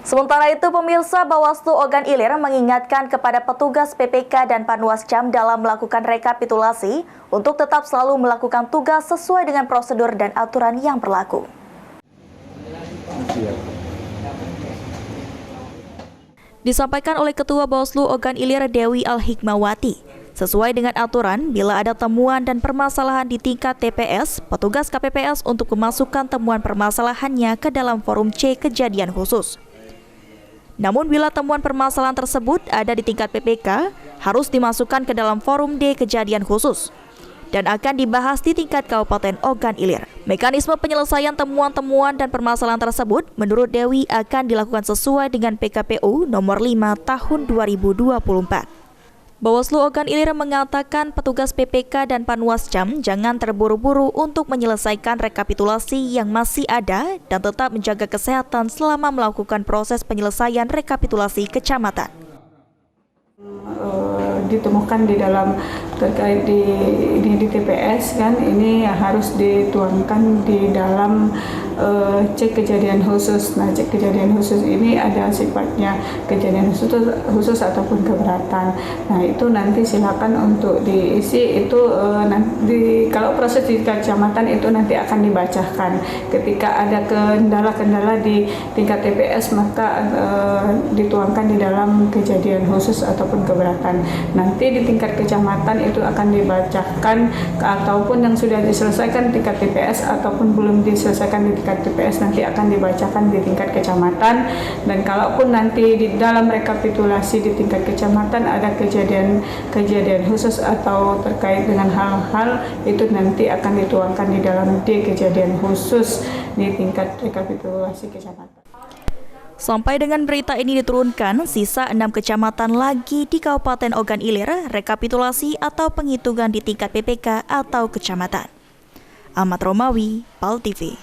Sementara itu, pemirsa, Bawaslu Ogan Ilir mengingatkan kepada petugas PPK dan Panwascam dalam melakukan rekapitulasi untuk tetap selalu melakukan tugas sesuai dengan prosedur dan aturan yang berlaku. Disampaikan oleh Ketua Bawaslu Ogan Ilir Dewi Al-Hikmawati, sesuai dengan aturan, bila ada temuan dan permasalahan di tingkat TPS, petugas KPPS untuk memasukkan temuan permasalahannya ke dalam forum C kejadian khusus. Namun bila temuan permasalahan tersebut ada di tingkat PPK, harus dimasukkan ke dalam forum D kejadian khusus dan akan dibahas di tingkat Kabupaten Ogan Ilir. Mekanisme penyelesaian temuan-temuan dan permasalahan tersebut menurut Dewi akan dilakukan sesuai dengan PKPU nomor 5 tahun 2024. Bawaslu Ogan Ilir mengatakan petugas PPK dan Panwascam jangan terburu-buru untuk menyelesaikan rekapitulasi yang masih ada dan tetap menjaga kesehatan selama melakukan proses penyelesaian rekapitulasi kecamatan. Ditemukan di dalam terkait di TPS kan, ini harus dituangkan di dalam cek kejadian khusus. Nah, cek kejadian khusus ini ada sifatnya kejadian khusus ataupun keberatan. Nah, itu nanti silakan untuk diisi itu nanti kalau proses di kecamatan itu nanti akan dibacakan. Ketika ada kendala-kendala di tingkat TPS maka dituangkan di dalam kejadian khusus ataupun keberatan. Nanti di tingkat kecamatan itu akan dibacakan ataupun yang sudah diselesaikan tingkat TPS ataupun belum diselesaikan di tingkat TPS nanti akan dibacakan di tingkat kecamatan. Dan kalaupun nanti di dalam rekapitulasi di tingkat kecamatan ada kejadian khusus atau terkait dengan hal-hal itu nanti akan dituangkan di dalam D kejadian khusus di tingkat rekapitulasi kecamatan. Sampai dengan berita ini diturunkan, sisa 6 kecamatan lagi di Kabupaten Ogan Ilir rekapitulasi atau penghitungan di tingkat PPK atau kecamatan. Ahmad Romawi, PAL TV.